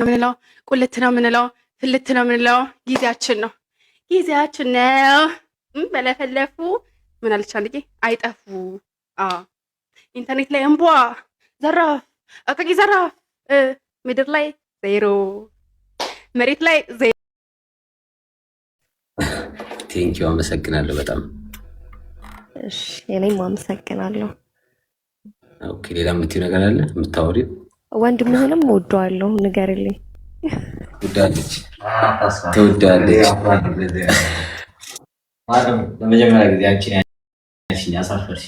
ነው ምንለው፣ ቁልት ነው ምንለው፣ ፍልት ነው ምንለው። ጊዜያችን ነው በለፈለፉ ምን አለች አንዴ አይጠፉ። ኢንተርኔት ላይ እንቧ ዘራፍ አቃቂ ዘራፍ፣ ምድር ላይ ዜሮ፣ መሬት ላይ ዜሮ። ቴንኪው አመሰግናለሁ በጣም እሺ። እኔም አመሰግናለሁ። ኦኬ ሌላ የምትይው ነገር አለ የምታወሪው? ወንድምህንም ወደዋለሁ ንገርልኝ። ትወዳለች ለመጀመሪያ ጊዜ አንቺን ያልሽኝ አሳፈርሽ።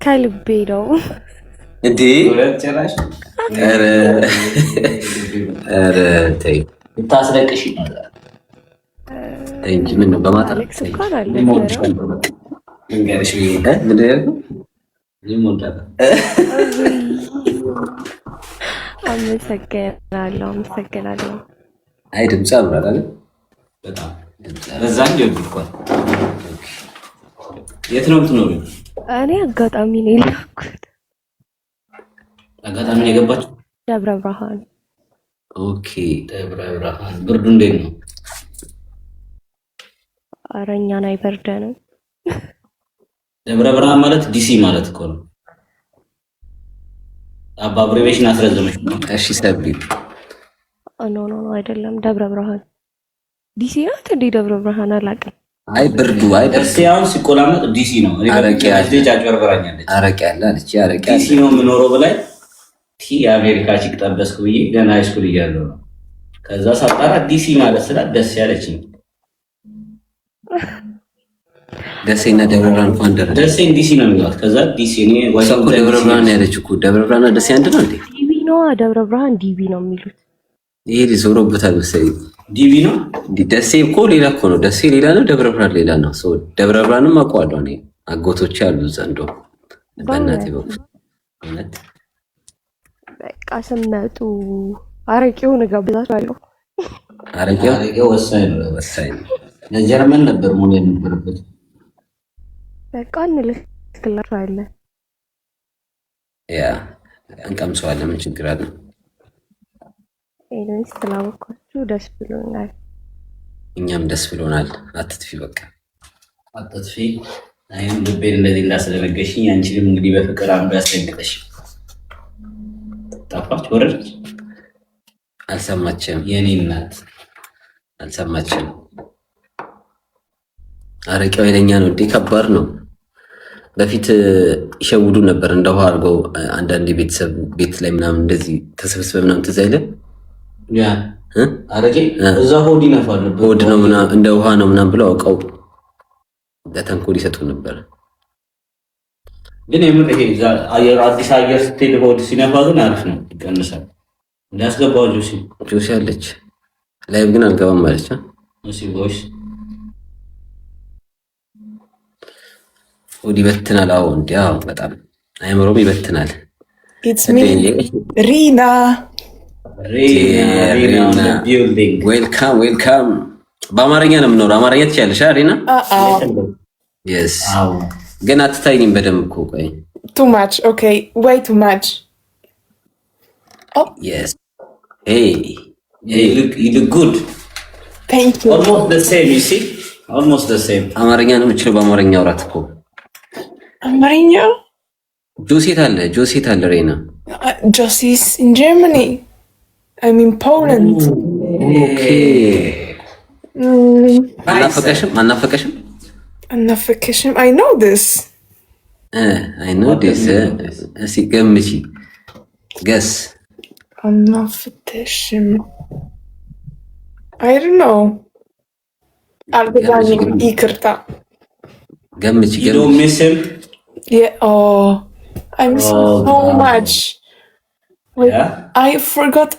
ከልቤ ነው እንዴ? ጭራሽ ኧረ ተይ ልታስለቅሽ ነው እንጂ ምን ነው በማታ አሌክስ እንኳን አለ ልንገርሽ ምንድን ያልከው? አመሰግናለሁ። አይ ድምፅ ያምራል አይደል? በጣም በዛም ይወድኳል። የት ነው የምትኖሪው? እኔ አጋጣሚ ነው የላኩት። አጋጣሚ ነው የገባችው? ደብረ ብርሃን። ኦኬ ደብረ ብርሃን። ብርዱ እንዴት ነው? ኧረ እኛን አይበርደንም። ደብረ ብርሃን ማለት ዲሲ ማለት እኮ ነው። አብሪቬሽን አስረዘመች ነው። እሺ ሰብሊ ኖ አይደለም፣ ደብረ ብርሃን ዲሲ ናት እንዴ? ደብረ ብርሃን አላውቅም። አይ ብርዱ አይ ደርሲያውን ሲቆላመጥ ዲሲ ነው። እኔ ልጅ አጭበርበራኛለች። አረቄ ያለ አለች። አረቄ ዲሲ ነው የምኖረው ብላይ የአሜሪካ ቺክ ጠበስኩ ብዬ ገና ሃይስኩል እያለሁ ነው። ከዛ ሳጣራ ዲሲ ማለት ስላት ደስ ያለችኝ። ደሴና ደብረ ብርሃን እንኳን ደረሰ። ደሴን ዲሲ ነው የሚሏት። ከዛ ዲሲ እኔ ወይስ ደብረ ብርሃን ያለች እኮ ደብረ ብርሃን ደሴ አንድ ነው እንዴ? ዲቪ ነው ደብረ ብርሃን ዲቪ ነው የሚሉት። ይሄ ሊዞሮበታል መሰለኝ። ዲቪ ነው ደሴ እኮ ሌላ እኮ ነው። ደሴ ሌላ ነው፣ ደብረ ብርሃን ሌላ ነው። ሶ ደብረ ብርሃንም አውቀዋለሁ እኔ አጎቶቼ አሉ ዘንዶ በእናቴ በኩል እውነት። በቃ ስመጡ አረቄውን እጋብዛችኋለሁ። አረቄው ወሳኝ ነው። ለጀርመን ነበር ሙሉ የነበረበት። በቃ እንልክላችኋለን። ያ እንቀምሰዋለን። ምን ችግር አለ? ኤኒዌይስ ስላወኳችሁ ደስ ብሎናል። እኛም ደስ ብሎናል። አትጥፊ በቃ አትጥፊ። አይም ልቤን እንደዚህ እንዳስደነገሽኝ አንቺንም እንግዲህ በፍቅር አንዱ ያስደንግጠሽ። ጠፋች ወረደች። አልሰማችም። የኔ እናት አልሰማችም። አረቄው ኃይለኛ ነው እንዴ? ከባድ ነው። በፊት ይሸውዱ ነበር እንደ ውሃ አድርገው። አንዳንድ ቤተሰብ ቤት ላይ ምናምን እንደዚህ ተሰብስበ ምናምን ትዝ አይልም? ያ አረቄ እዛ ሆድ ይነፋል። ሆድ ነው ምናምን እንደ ውሃ ነው ምናምን ብለው አውቀው ለተንኮል ይሰጡ ነበር። ግን የምር ይሄ አዲስ አየር ስትሄድ ሆድ ሲነፋ ግን አሪፍ ነው፣ ይቀንሳል። እንዳስገባው ጆሲ አለች ላይቭ ግን አልገባም ማለች። እሺ ቦይስ ሆድ ይበትናል። አዎ እንዴ! አዎ በጣም አይምሮም ይበትናል። It's me, Rina. ዌልካም። በአማርኛ ነው የምኖረው። አማርኛ ትችያለሽ ሪና? የስ ግን አትታይኝም በደንብ እኮ። ቆይ Too much, okay, way too much. Oh yes. Hey, you look good. Thank you. Almost the same, you see? Almost the same. አማርኛ ነው የምችለው። በአማርኛ አውራት እኮ አማርኛ። ጆሴት አለ ሪና። Josie's in Germany. I'm in Poland. Okay. አናፈቀሽም? I know this. እስኪ ገምቺ። ገስ አናፈቀሽም? I don't know. አልገባኝም፣ ይቅርታ። ገምቺ። You don't miss him? Yeah, I miss him so much. Wait, Yeah? I forgot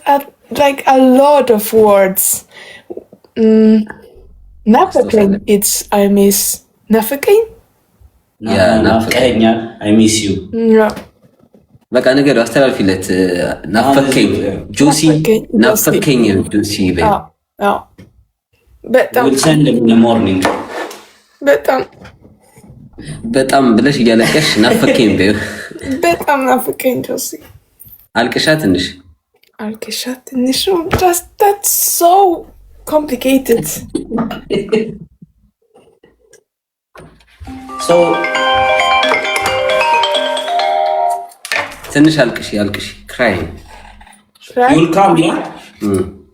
like a lot of words. Nafakain, it's I miss. Nafakain? ናፍቀኸኛል። I miss you. No. በቃ ነገር አስተላልፊለት። ናፈከኝ ጆሲ፣ ናፈከኝ ጆሲ በይ። በጣም We'll send him in the morning. በጣም ብለሽ እያለቀሽ ናፈከኝ በይ። በጣም ናፈቀኝ ጆሲ። አልቅሻ ትንሽ Alkeshat initial. Just that's so complicated. So ትንሽ አልቅሽ cry. Right? you will come, yeah?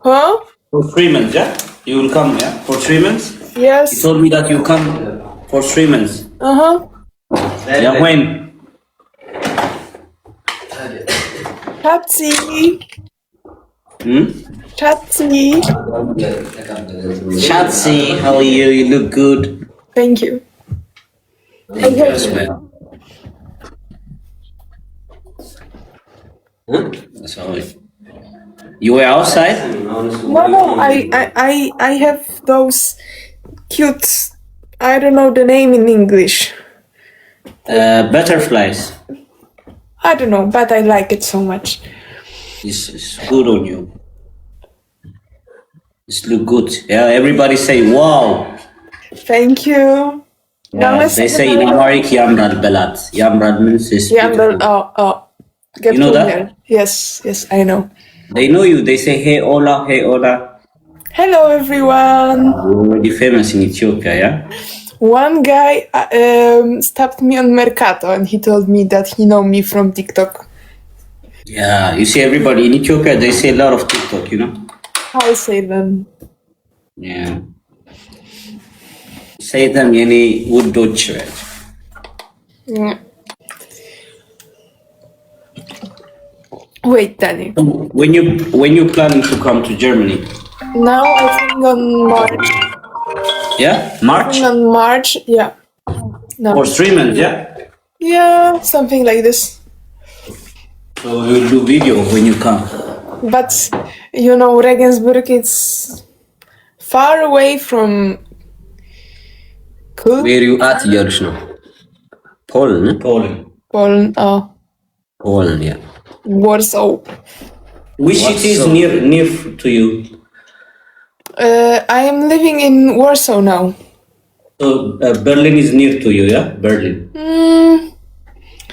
Huh? For 3 months, yeah? You will come, yeah? For 3 months? You Yes. told me that you come for 3 months. Uh-huh. Yeah, when? Chatsi. Chatsi. Chatsi, how are you? You look good. Thank you. Yes, man. Sorry. You were outside? No, I have those cute, I don't know the name in English. Butterflies. I don't know, but I like it so much. It's good on you. It's look good. Yeah, everybody say wow. Thank you. Yeah, they say in Amharic Yamrad Belat. Yamrad means is Yeah, but, beautiful. Get You know to that? there. Yes, I know. They know you. They say hey Ola, hey Ola. Hello, everyone. You're already famous in Ethiopia, yeah? One guy stopped me on Mercato and he told me that he know me from TikTok. Yeah, you see everybody in Ethiopia, they say a lot of TikTok, you know? I'll say them. Yeah. Say them, yani would dodge. Yeah. Wait, Danny. When you planning to come to Germany? Now I think on March. Yeah? March? On March, yeah. No. For 3 months, yeah? Yeah, something like this. So we'll do video when you come. But you know, Regensburg it's far away from Kul. Where you at እያሉሽ ነው? Poland? Poland. Poland, yeah. Warsaw. Which city is near to you? I am living in Warsaw now. So Berlin is near to you, yeah? Berlin.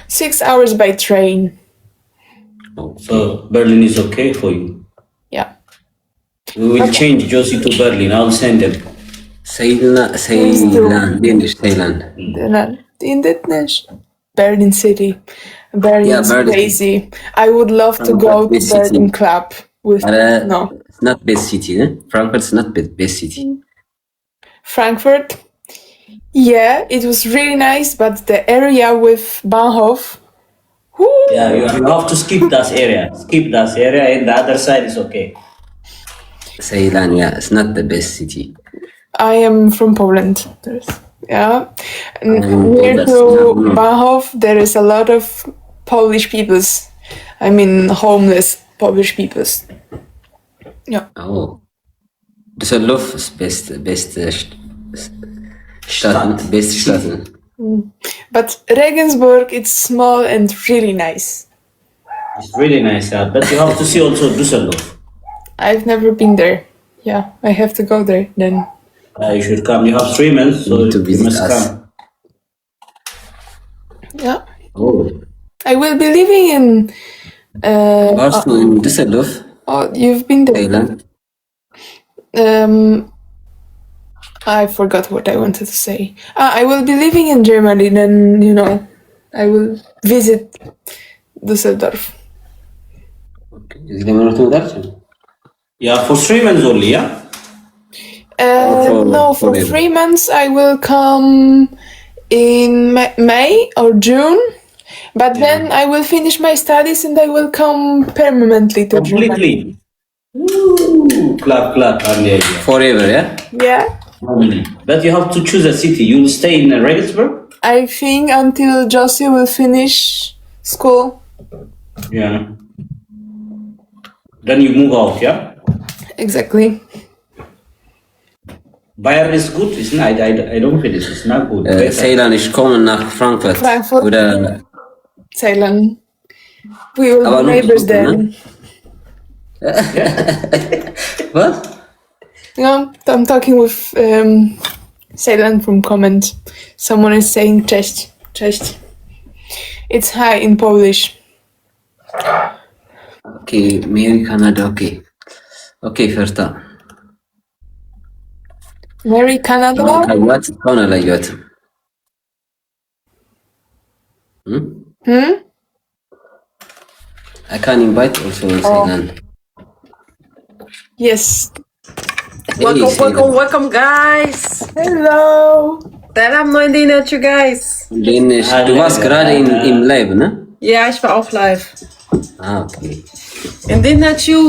6 hours by train. So Berlin is okay for you. Yeah. We will change Josie to Berlin. I'll send him. Ceylan. In that Berlin city. Berlin's Berlin. crazy. I would love to go to Best city. Berlin Club with no. It's not best city, eh? Frankfurt's not best city. Frankfurt. Yeah, it was really nice, but the area with Bahnhof. Whoo, Yeah, you have to skip that area. Skip that area, and the other side is okay. Ceylan, yeah, it's not the best city. I am from Poland. Yeah. Near that's to not- Bahnhof, there is a lot of Polish peoples. I mean, homeless Polish peoples. Yeah. Oh. Düsseldorf ist best Stadt. But Regensburg, it's small and really nice. It's really nice, yeah. But you have to see also Düsseldorf. I've never been there. Yeah, I have to go there then. You should come. You have 3 months, so Need to you visit must us. come. Yeah. Oh. I will be living in. Warst du in Düsseldorf? Oh, you've been there. Ceylan? I forgot what I wanted to say. I will be living in Germany, then, you know, I will visit Düsseldorf. እዚህ ለመኖር ትመጣለች? Yeah, for 3 months only, yeah? No, for forever. 3 months I will come in May or June, but then I will finish my studies and I will come permanently to Germany. Completely. Woo! Clap, clap. I'm there, yeah. Forever, yeah? Yeah, But you have to choose a city. You will stay in Regensburg? I think until Josie will finish school. Yeah. Then you move out, yeah? Exactly. Bayern is good. It's not. I don't feel it. It's not good. Better. Ceylan, ich komme nach Frankfurt. Frankfurt. Oder Ceylon. We will Aber be nur neighbors besuchen, then. was? No, I'm talking with Ceylon from comment. Someone is saying cześć, cześć. It's hi in Polish. ኦኬ ሜሪ ካናዳ ኦኬ ፈርታ ሜሪ ካናዳ ካዋት እስካሁን አላየኋትም። I can invite also Seylan. Yes. Welcome, guys. Hello. Salam no Indinachu, guys. Du warst gerade im Live, ne? Ja, ich war auch live. Okay. Indinachu.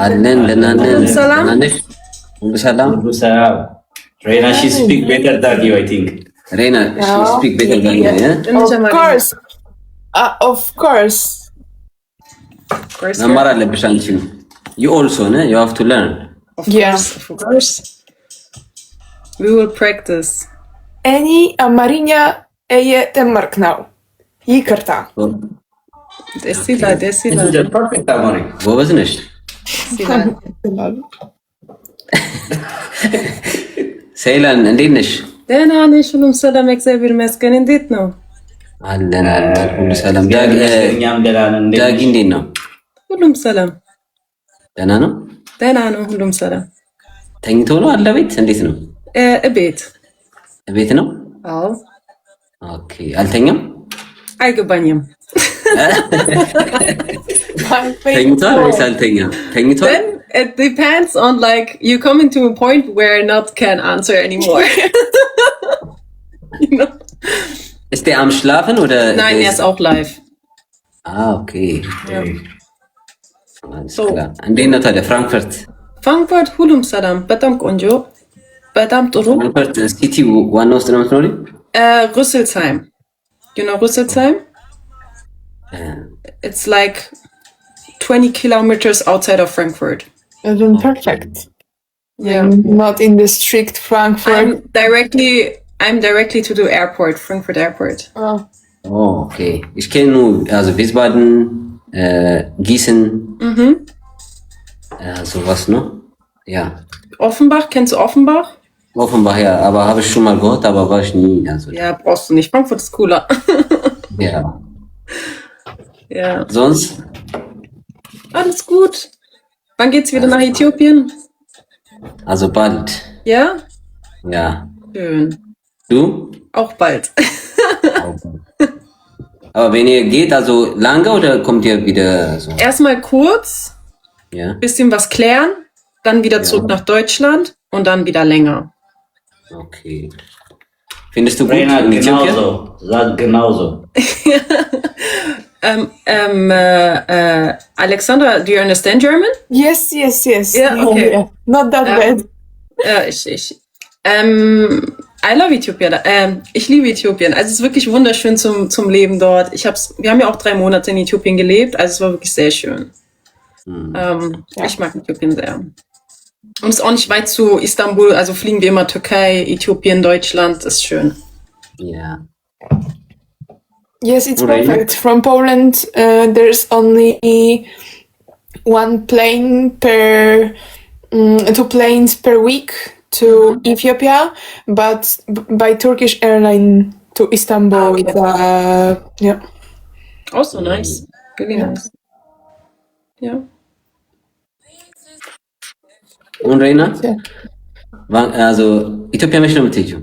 Allen, Lenanen. Salam. Salam. Salam. Reina, she speak better than you, I think. Reina, she speak better than you, yeah? Of course. መማር አለብሽ አንቺም። You also, ne? You have to learn. Of course. We will practice. Any አማርኛ እየተማርክ ነው? ይቅርታ። ደስ ይላል። Perfect, Amari. ጎበዝ ነሽ። ሰይላን እንዴት ነሽ? ደህና ነሽ? ሁሉም ሰላም እግዚአብሔር ይመስገን። እንዴት ነው? አለን ሁሉ ሰላም። እኛም ደህና ነን። ዳጊ እንዴት ነው? ሁሉም ሰላም። ደህና ነው? ደህና ነው። ሁሉም ሰላም። ተኝቶ ነው አለ ቤት? እንዴት ነው? ቤት ነው? አዎ። ኦኬ። አልተኛም? አይገባኝም። ተኝቷል ወይስ አልተኛም? ተኝቷል? Then it depends on like you come into a point where not can answer anymore. You know? Ist der am Schlafen oder? Nein, er ist auch live. Okay. Ja. So. እንዴት ነው ታዲያ ፍራንክፈርት? ፍራንክፈርት ሁሉም ሰላም። በጣም ቆንጆ፣ በጣም ጥሩ። ፍራንክፈርት ሲቲ ዋና ውስጥ ነው የምትኖሪው? Rüsselsheim. You know Rüsselsheim? It's like 20 kilometers outside of Frankfurt. Then perfect. Yeah. Not in the strict Frankfurt. I'm directly to the airport, Frankfurt Airport. Oh. Oh, okay. Ich kenne nur also Wiesbaden, Gießen. Sowas, ne? Ja. Offenbach, kennst du Offenbach? Offenbach, ja, aber habe ich schon mal gehört, aber war ich nie. Also. Ja, brauchst du nicht. Frankfurt ist cooler. Ja. Ja. Sonst? Alles gut. Wann geht's wieder nach Äthiopien? Also bald. Ja? Ja. Schön. Du? Auch bald. Aber wenn ihr geht, also lange oder kommt ihr wieder so? Erstmal kurz, Ja. bisschen was klären, dann wieder zurück nach Deutschland und dann wieder länger. Okay. Findest du gut Reina, in Äthiopien? genauso. Sag genauso. Alexandra, do you understand German? Yes. Yeah, okay. Not that bad. I love Ethiopia. Ich liebe Äthiopien. Also es ist wirklich wunderschön zum Leben dort. Wir haben ja auch 3 Monate in Äthiopien gelebt, also es war wirklich sehr schön. Ich mag Äthiopien sehr. Und es ist auch nicht weit zu Istanbul, also fliegen wir immer Türkei, Äthiopien, Deutschland, ist schön. Yeah. Yes, it's Really? perfect. From Poland, there's only one plane per 2 planes per week to Ethiopia, but by Turkish airline to Istanbul. Yeah. Also nice. Really nice. Ja. Und Reina? Ja. Also, ኢትዮጵያ መች ነው የምትሄጂው?